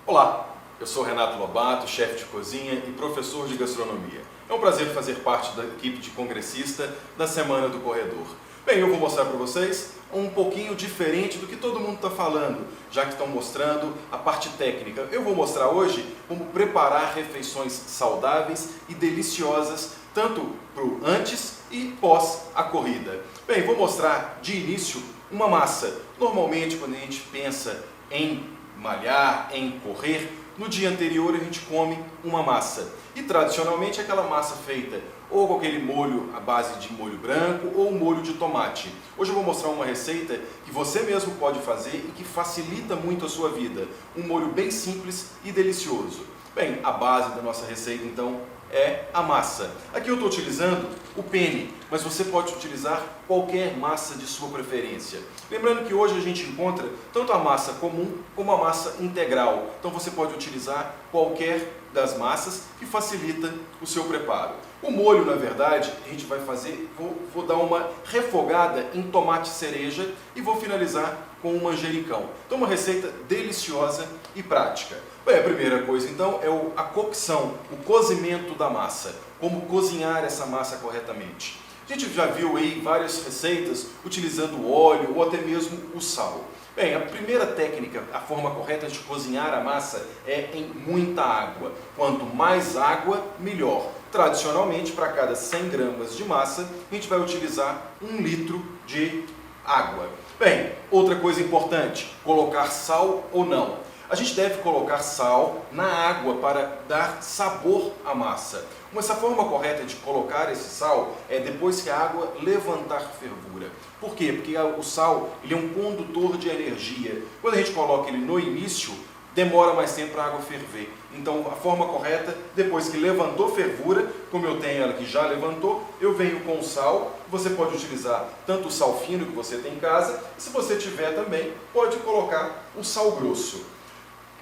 Olá, eu sou Renato Lobato, chefe de cozinha e professor de gastronomia. É um prazer fazer parte da equipe de congressista da Semana do Corredor. Bem, eu vou mostrar para vocês um pouquinho diferente do que todo mundo está falando, já que estão mostrando a parte técnica. Eu vou mostrar hoje como preparar refeições saudáveis e deliciosas, tanto para o antes e pós a corrida. Bem, vou mostrar de início uma massa. Normalmente, quando a gente pensa em malhar, em correr, no dia anterior a gente come uma massa. E tradicionalmente é aquela massa feita ou com aquele molho à base de molho branco ou molho de tomate. Hoje eu vou mostrar uma receita que você mesmo pode fazer e que facilita muito a sua vida. Um molho bem simples e delicioso. Bem, a base da nossa receita então é a massa. Aqui eu estou utilizando o penne, mas você pode utilizar qualquer massa de sua preferência. Lembrando que hoje a gente encontra tanto a massa comum como a massa integral. Então você pode utilizar qualquer das massas que facilita o seu preparo. O molho, na verdade, a gente vai fazer, vou dar uma refogada em tomate cereja e vou finalizar com um manjericão. Então uma receita deliciosa e prática. Bem, a primeira coisa então é a cocção, o cozimento da massa. Como cozinhar essa massa corretamente. A gente já viu aí várias receitas utilizando óleo ou até mesmo o sal. Bem, a primeira técnica, a forma correta de cozinhar a massa é em muita água. Quanto mais água, melhor. Tradicionalmente, para cada 100 gramas de massa, a gente vai utilizar 1 litro de água. Bem, outra coisa importante, colocar sal ou não. A gente deve colocar sal na água para dar sabor à massa. Essa forma correta de colocar esse sal é depois que a água levantar fervura. Por quê? Porque o sal ele é um condutor de energia. Quando a gente coloca ele no início, demora mais tempo para a água ferver. Então a forma correta, depois que levantou fervura, como eu tenho ela que já levantou, eu venho com o sal. Você pode utilizar tanto o sal fino que você tem em casa, e se você tiver também, pode colocar o sal grosso.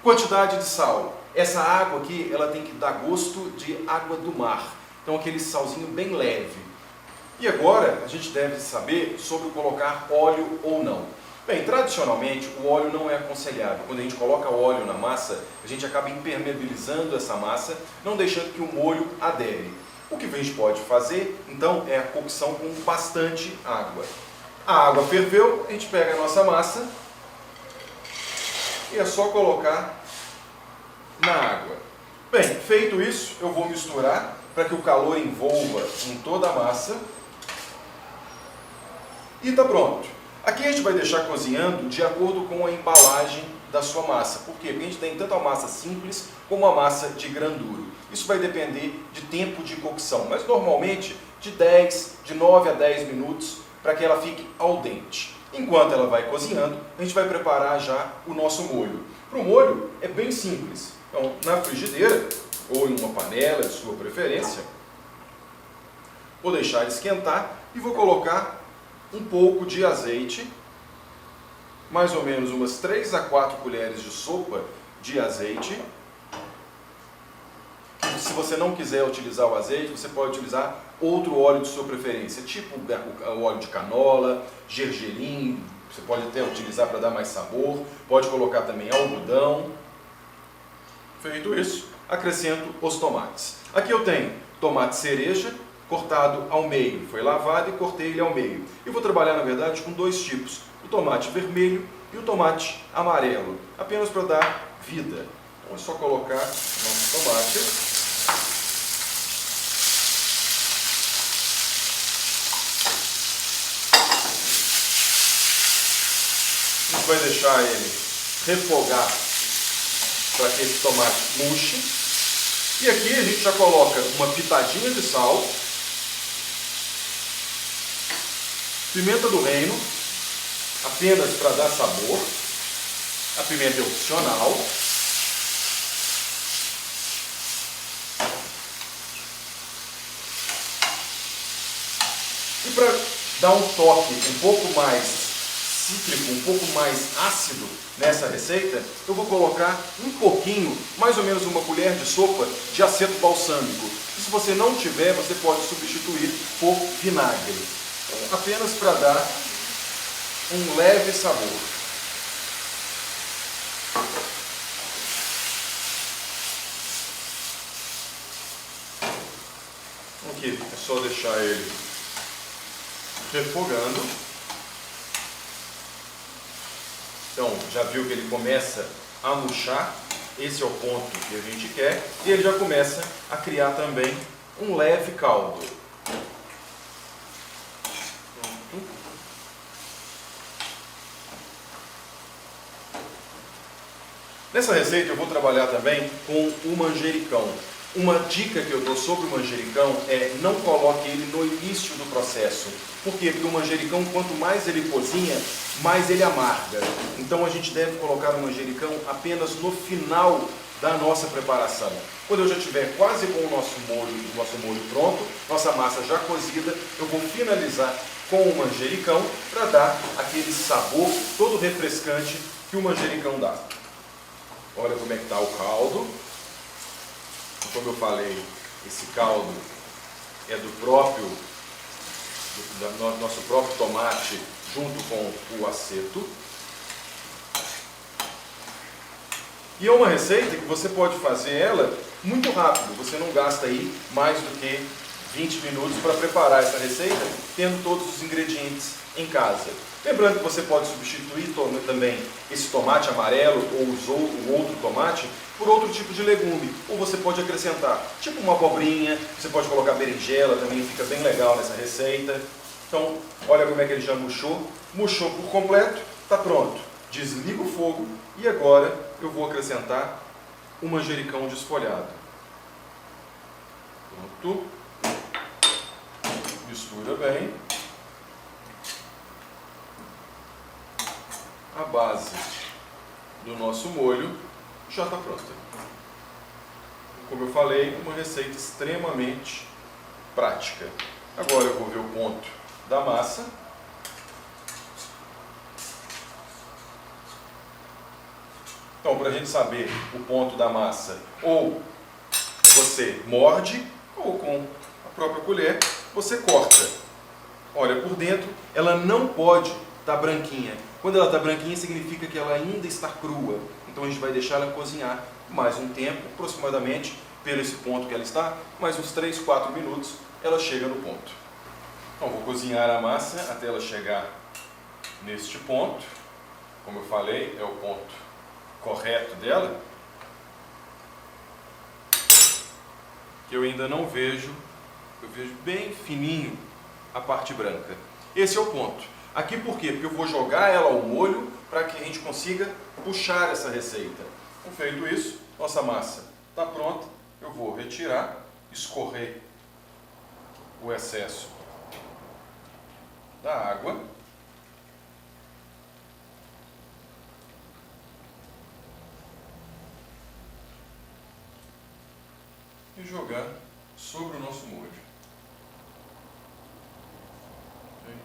Quantidade de sal. Essa água aqui, ela tem que dar gosto de água do mar. Então aquele salzinho bem leve. E agora, a gente deve saber sobre colocar óleo ou não. Bem, tradicionalmente, o óleo não é aconselhável. Quando a gente coloca óleo na massa, a gente acaba impermeabilizando essa massa, não deixando que o molho adere. O que a gente pode fazer, então, é a cocção com bastante água. A água ferveu, a gente pega a nossa massa e é só colocar na água. Bem, feito isso, eu vou misturar para que o calor envolva em toda a massa. E está pronto. Aqui a gente vai deixar cozinhando de acordo com a embalagem da sua massa. Por quê? Porque a gente tem tanto a massa simples como a massa de grão duro. Isso vai depender de tempo de cocção, mas normalmente de 9 a 10 minutos para que ela fique al dente. Enquanto ela vai cozinhando, a gente vai preparar já o nosso molho. Para o molho é bem simples. Então, na frigideira ou em uma panela de sua preferência, vou deixar esquentar e vou colocar um pouco de azeite, mais ou menos umas 3 a 4 colheres de sopa de azeite. Se você não quiser utilizar o azeite, você pode utilizar outro óleo de sua preferência, tipo o óleo de canola, gergelim, você pode até utilizar para dar mais sabor, pode colocar também algodão. Feito isso, acrescento os tomates. Aqui eu tenho tomate cereja, cortado ao meio, foi lavado e cortei ele ao meio. Eu vou trabalhar, na verdade, com 2 tipos, o tomate vermelho e o tomate amarelo, apenas para dar vida. Então é só colocar o nosso tomate. A gente vai deixar ele refogar para que esse tomate murche. E aqui a gente já coloca uma pitadinha de sal, pimenta do reino, apenas para dar sabor. A pimenta é opcional. E para dar um toque um pouco mais cítrico, um pouco mais ácido nessa receita, eu vou colocar um pouquinho, mais ou menos uma colher de sopa de aceto balsâmico. E se você não tiver, você pode substituir por vinagre. Então, apenas para dar um leve sabor. Aqui é só deixar ele refogando. Então, já viu que ele começa a murchar, esse é o ponto que a gente quer, e ele já começa a criar também um leve caldo. Nessa receita eu vou trabalhar também com o manjericão. Uma dica que eu dou sobre o manjericão é não coloque ele no início do processo. Por quê? Porque o manjericão, quanto mais ele cozinha, mais ele amarga. Então a gente deve colocar o manjericão apenas no final da nossa preparação. Quando eu já estiver quase com o nosso molho pronto, nossa massa já cozida, eu vou finalizar com o manjericão para dar aquele sabor todo refrescante que o manjericão dá. Olha como é que está o caldo. Como eu falei, esse caldo é do nosso próprio tomate junto com o aceto. E é uma receita que você pode fazer ela muito rápido. Você não gasta aí mais do que 20 minutos para preparar essa receita, tendo todos os ingredientes em casa. Lembrando que você pode substituir também esse tomate amarelo ou o outro tomate por outro tipo de legume. Ou você pode acrescentar, tipo uma abobrinha, você pode colocar berinjela, também fica bem legal nessa receita. Então, olha como é que ele já murchou. Murchou por completo, está pronto. Desliga o fogo e agora eu vou acrescentar o manjericão desfolhado. Pronto. Mistura bem. A base do nosso molho já está pronta. Como eu falei, uma receita extremamente prática. Agora eu vou ver o ponto da massa. Então, para a gente saber o ponto da massa, ou você morde, ou com a própria colher, você corta. Olha, por dentro ela não pode estar branquinha. Quando ela está branquinha, significa que ela ainda está crua. Então a gente vai deixar ela cozinhar mais um tempo, aproximadamente, pelo esse ponto que ela está, mais uns 3, 4 minutos, ela chega no ponto. Então vou cozinhar a massa até ela chegar neste ponto. Como eu falei, é o ponto correto dela. Que eu ainda não vejo, eu vejo bem fininho a parte branca. Esse é o ponto. Aqui por quê? Porque eu vou jogar ela ao molho para que a gente consiga puxar essa receita. Então, feito isso, nossa massa está pronta. Eu vou retirar, escorrer o excesso da água. E jogar sobre o nosso molho.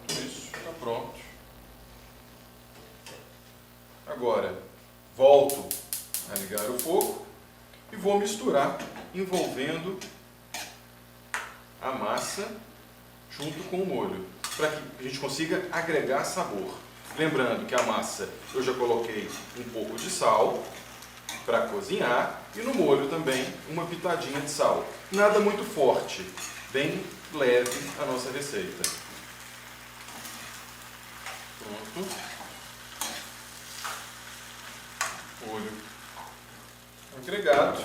Feito isso, está pronto. Agora, volto a ligar o fogo e vou misturar, envolvendo a massa junto com o molho, para que a gente consiga agregar sabor. Lembrando que a massa eu já coloquei um pouco de sal para cozinhar e no molho também uma pitadinha de sal. Nada muito forte, bem leve a nossa receita. Pronto. Molho agregado.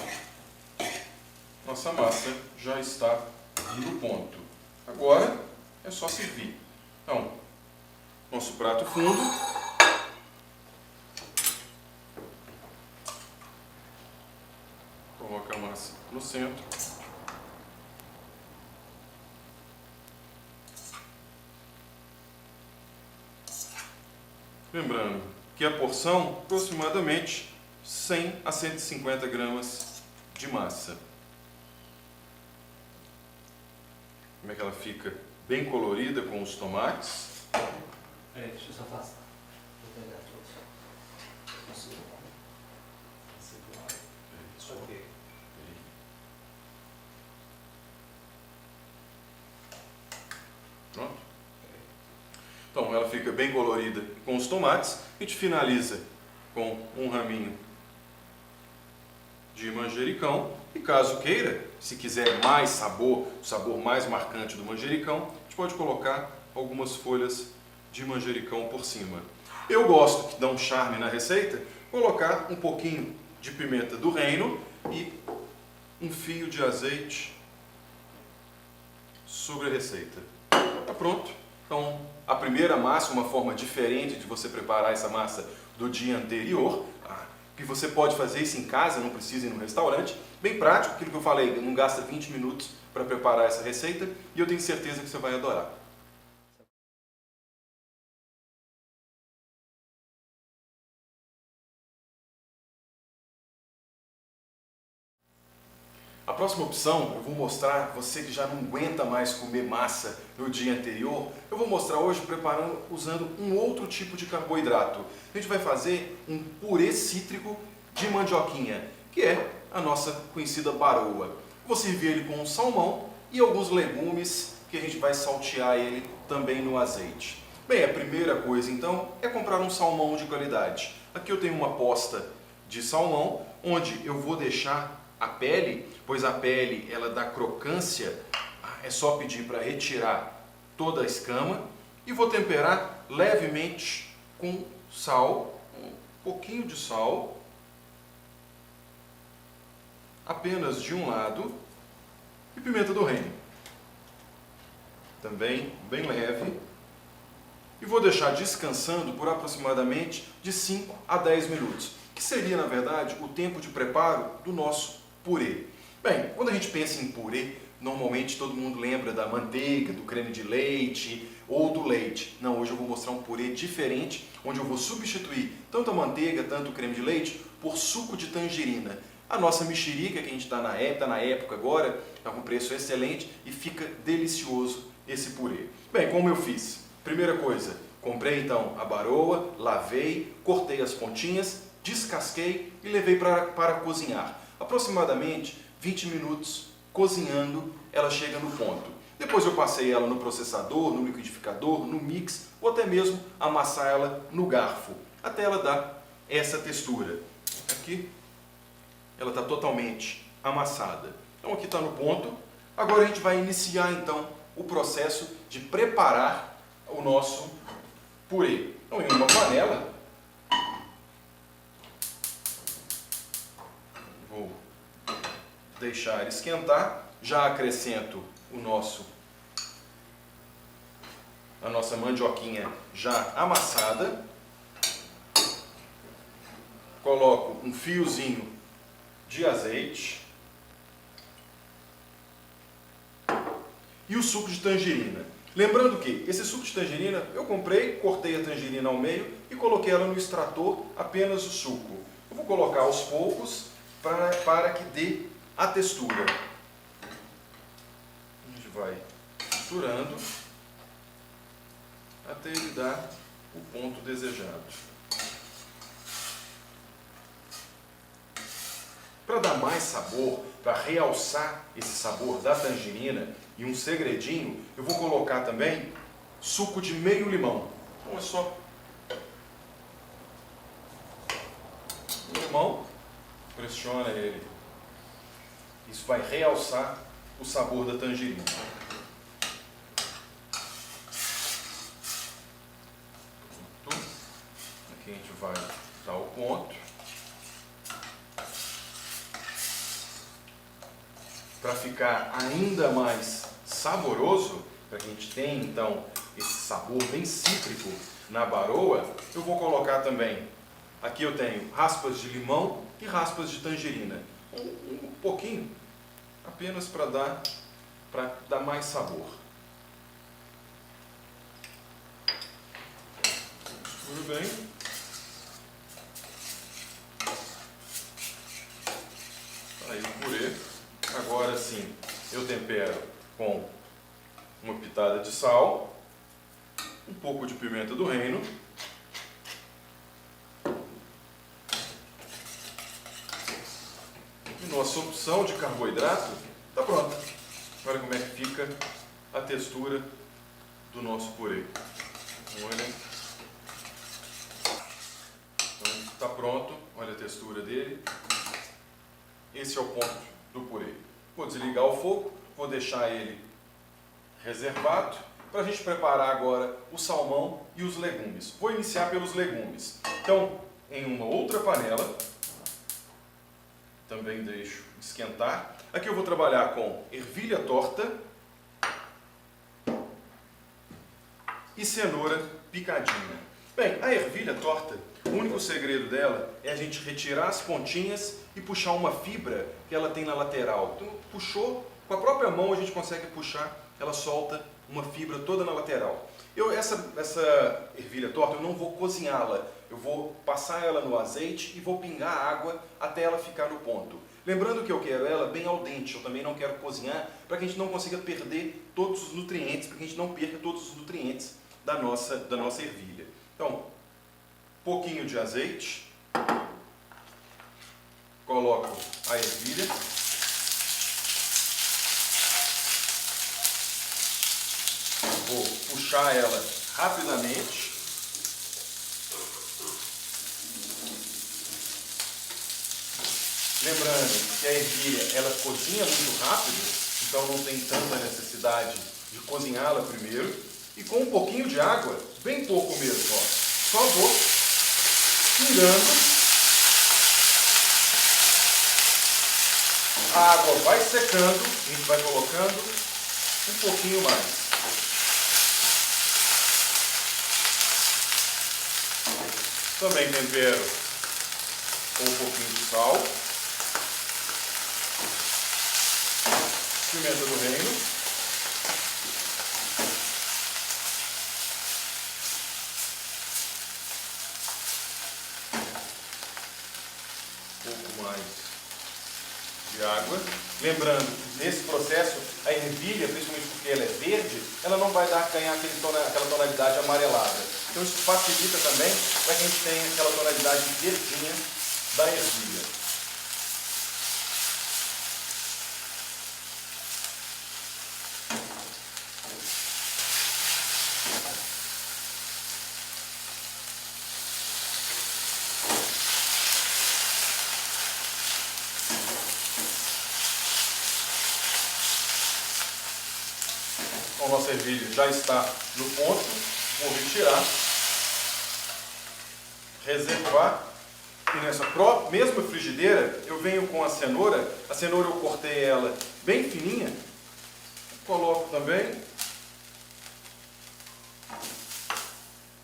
Nossa massa já está no ponto. Agora é só servir. Então, nosso prato fundo. Coloca a massa no centro. Lembrando que a porção aproximadamente 100 a 150 gramas de massa. Como é que ela fica? Bem colorida com os tomates. Peraí, deixa eu só afastar. Vou pegar todos. Ok. Pronto? Então ela fica bem colorida com os tomates. A gente finaliza com um raminho de manjericão. E caso queira, se quiser mais sabor, o sabor mais marcante do manjericão, a gente pode colocar algumas folhas de manjericão por cima. Eu gosto, que dá um charme na receita, colocar um pouquinho de pimenta do reino e um fio de azeite sobre a receita. Tá pronto. Então, a primeira massa, uma forma diferente de você preparar essa massa do dia anterior, que você pode fazer isso em casa, não precisa ir no restaurante. Bem prático, aquilo que eu falei, não gasta 20 minutos para preparar essa receita e eu tenho certeza que você vai adorar. A próxima opção, eu vou mostrar, você que já não aguenta mais comer massa no dia anterior, eu vou mostrar hoje preparando, usando um outro tipo de carboidrato. A gente vai fazer um purê cítrico de mandioquinha, que é a nossa conhecida baroa. Vou servir ele com um salmão e alguns legumes que a gente vai saltear ele também no azeite. Bem, a primeira coisa então é comprar um salmão de qualidade. Aqui eu tenho uma posta de salmão, onde eu vou deixar a pele, pois a pele ela dá crocância, é só pedir para retirar toda a escama e vou temperar levemente com sal, um pouquinho de sal, apenas de um lado, e pimenta do reino, também bem leve, e vou deixar descansando por aproximadamente de 5 a 10 minutos, que seria na verdade o tempo de preparo do nosso purê. Bem, quando a gente pensa em purê, normalmente todo mundo lembra da manteiga, do creme de leite ou do leite. Não, hoje eu vou mostrar um purê diferente, onde eu vou substituir tanto a manteiga, tanto o creme de leite, por suco de tangerina. A nossa mexerica, que a gente está na época agora, está com preço excelente e fica delicioso esse purê. Bem, como eu fiz? Primeira coisa, comprei então a baroa, lavei, cortei as pontinhas, descasquei e levei para cozinhar. Aproximadamente 20 minutos cozinhando, ela chega no ponto. Depois eu passei ela no processador, no liquidificador, no mix ou até mesmo amassar ela no garfo, até ela dar essa textura. Aqui ela está totalmente amassada. Então aqui está no ponto. Agora a gente vai iniciar então o processo de preparar o nosso purê. Então em uma panela, vou deixar esquentar, já acrescento a nossa mandioquinha já amassada, coloco um fiozinho de azeite e o suco de tangerina. Lembrando que esse suco de tangerina eu comprei, cortei a tangerina ao meio e coloquei ela no extrator, apenas o suco. Eu vou colocar aos poucos para que dê a textura. A gente vai misturando até ele dar o ponto desejado. Para dar mais sabor, para realçar esse sabor da tangerina e um segredinho, eu vou colocar também suco de meio limão. Então é só um limão, pressiona ele. Isso vai realçar o sabor da tangerina. Aqui a gente vai dar o ponto. Para ficar ainda mais saboroso, para que a gente tenha então esse sabor bem cítrico na baroa, eu vou colocar também, aqui eu tenho raspas de limão e raspas de tangerina. Um pouquinho, apenas para dar mais sabor. Tudo bem? Aí o purê. Agora sim, eu tempero com uma pitada de sal, um pouco de pimenta do reino, e nossa opção de carboidrato está pronta. Olha como é que fica a textura do nosso purê. Olha. Então, está pronto. Olha a textura dele. Esse é o ponto do purê. Vou desligar o fogo, vou deixar ele reservado para a gente preparar agora o salmão e os legumes. Vou iniciar pelos legumes. Então, em uma outra panela, também deixo esquentar. Aqui eu vou trabalhar com ervilha torta e cenoura picadinha. Bem, a ervilha torta, o único segredo dela é a gente retirar as pontinhas e puxar uma fibra que ela tem na lateral. Então, puxou, com a própria mão a gente consegue puxar, ela solta uma fibra toda na lateral. Essa ervilha torta eu não vou cozinhá-la, eu vou passar ela no azeite e vou pingar água até ela ficar no ponto. Lembrando que eu quero ela bem al dente, eu também não quero cozinhar para que a gente não consiga perder todos os nutrientes, para que a gente não perca todos os nutrientes da nossa ervilha. Então, pouquinho de azeite, coloco a ervilha, vou puxar ela rapidamente. Lembrando que a ervilha ela cozinha muito rápido, então não tem tanta necessidade de cozinhá-la primeiro. E com um pouquinho de água, bem pouco mesmo, ó. Só vou pingando. A água vai secando, a gente vai colocando um pouquinho mais. Também tempero com um pouquinho de sal. Pimenta do reino. Um pouco mais de água. Lembrando que nesse processo a ervilha, principalmente porque ela é verde, ela não vai ganhar aquela tonalidade amarelada. Então isso facilita também para que a gente tenha aquela tonalidade verdinha da ervilha. Então, a nossa ervilha já está no ponto, vou retirar, reservar, e nessa mesma frigideira eu venho com a cenoura eu cortei ela bem fininha, coloco também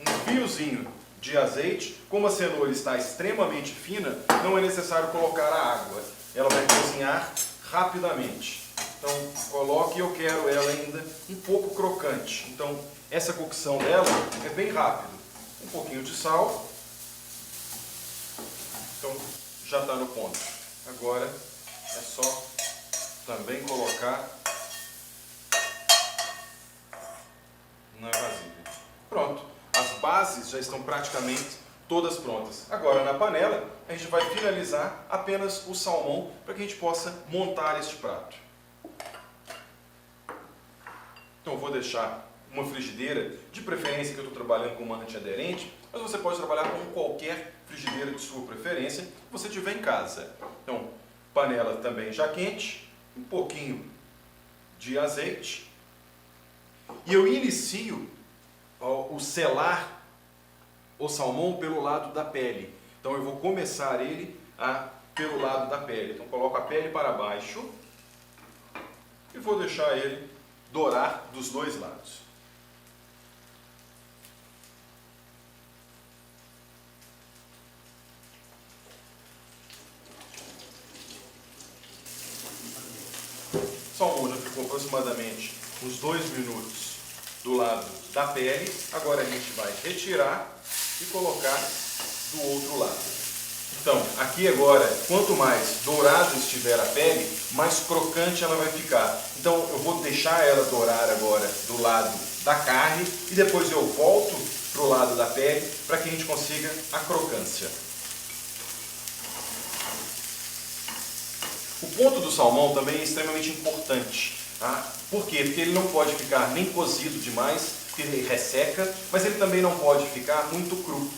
um fiozinho de azeite. Como a cenoura está extremamente fina, não é necessário colocar a água, ela vai cozinhar rapidamente. Então, coloque, eu quero ela ainda um pouco crocante. Então, essa cocção dela é bem rápido. Um pouquinho de sal. Então, já está no ponto. Agora, é só também colocar na vasilha. Pronto. As bases já estão praticamente todas prontas. Agora, na panela, a gente vai finalizar apenas o salmão para que a gente possa montar este prato. Então eu vou deixar uma frigideira, de preferência que eu estou trabalhando com uma antiaderente, mas você pode trabalhar com qualquer frigideira de sua preferência que você tiver em casa. Então, panela também já quente, um pouquinho de azeite, e eu inicio o selar o salmão pelo lado da pele. Então eu vou começar ele pelo lado da pele. Então coloco a pele para baixo e vou deixar ele dourar dos dois lados. O salmão já ficou aproximadamente uns 2 minutos do lado da pele. Agora a gente vai retirar e colocar do outro lado. Então, aqui agora, quanto mais dourado estiver a pele, mais crocante ela vai ficar. Então, eu vou deixar ela dourar agora do lado da carne e depois eu volto para o lado da pele para que a gente consiga a crocância. O ponto do salmão também é extremamente importante. Tá? Por quê? Porque ele não pode ficar nem cozido demais ele resseca, mas ele também não pode ficar muito cru.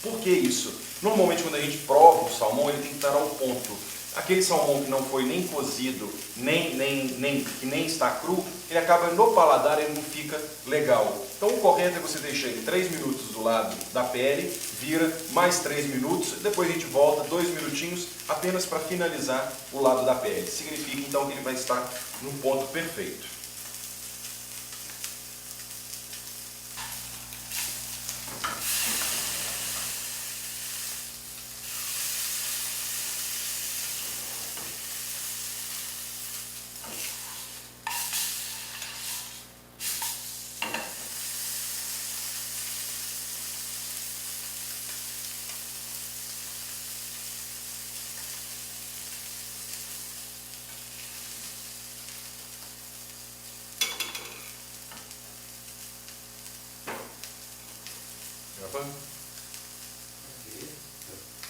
Por que isso? Normalmente quando a gente prova o salmão, ele tem que estar ao ponto. Aquele salmão que não foi nem cozido, que nem está cru, ele acaba no paladar, ele não fica legal. Então o correto é você deixar ele 3 minutos do lado da pele, vira mais 3 minutos, depois a gente volta 2 minutinhos apenas para finalizar o lado da pele. Significa então que ele vai estar no ponto perfeito.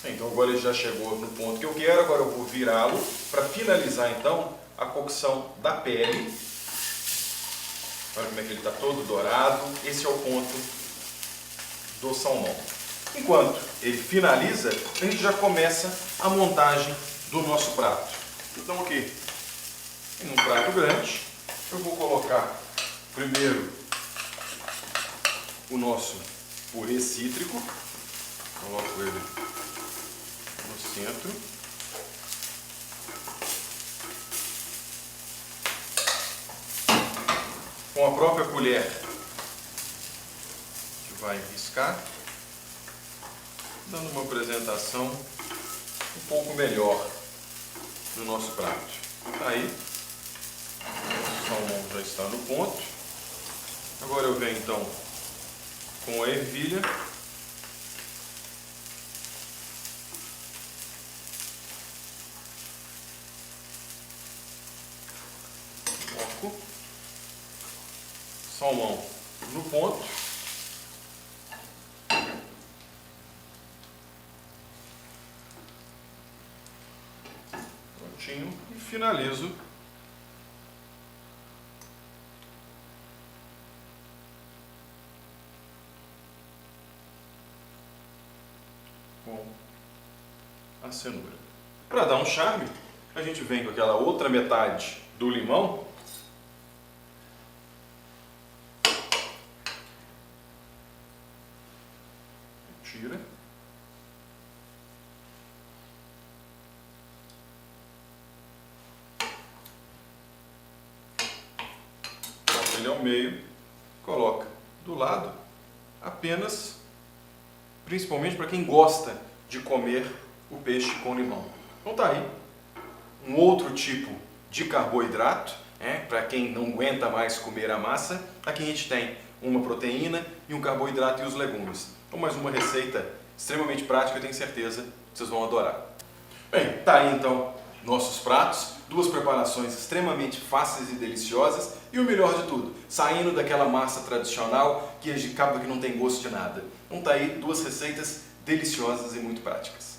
Então agora ele já chegou no ponto que eu quero, agora eu vou virá-lo para finalizar então a cocção da pele. Olha como é que ele está todo dourado, esse é o ponto do salmão. Enquanto ele finaliza, a gente já começa a montagem do nosso prato. Então aqui, em um prato grande, eu vou colocar primeiro o nosso purê cítrico, coloco ele no centro. Com a própria colher, que vai riscar, dando uma apresentação um pouco melhor do nosso prato. Tá aí, o salmão já está no ponto. Agora eu venho então com a ervilha. Coloco salmão no ponto. Prontinho. E finalizo com a cenoura. Para dar um charme, a gente vem com aquela outra metade do limão. Tira. Coloca ele ao meio, coloca do lado, apenas, principalmente para quem gosta de comer o peixe com limão. Então tá aí, um outro tipo de carboidrato, para quem não aguenta mais comer a massa. Aqui a gente tem uma proteína e um carboidrato e os legumes. Então mais uma receita extremamente prática, eu tenho certeza que vocês vão adorar. Bem, tá aí então nossos pratos, duas preparações extremamente fáceis e deliciosas e o melhor de tudo, saindo daquela massa tradicional que acaba que não tem gosto de nada. Então tá aí duas receitas deliciosas e muito práticas.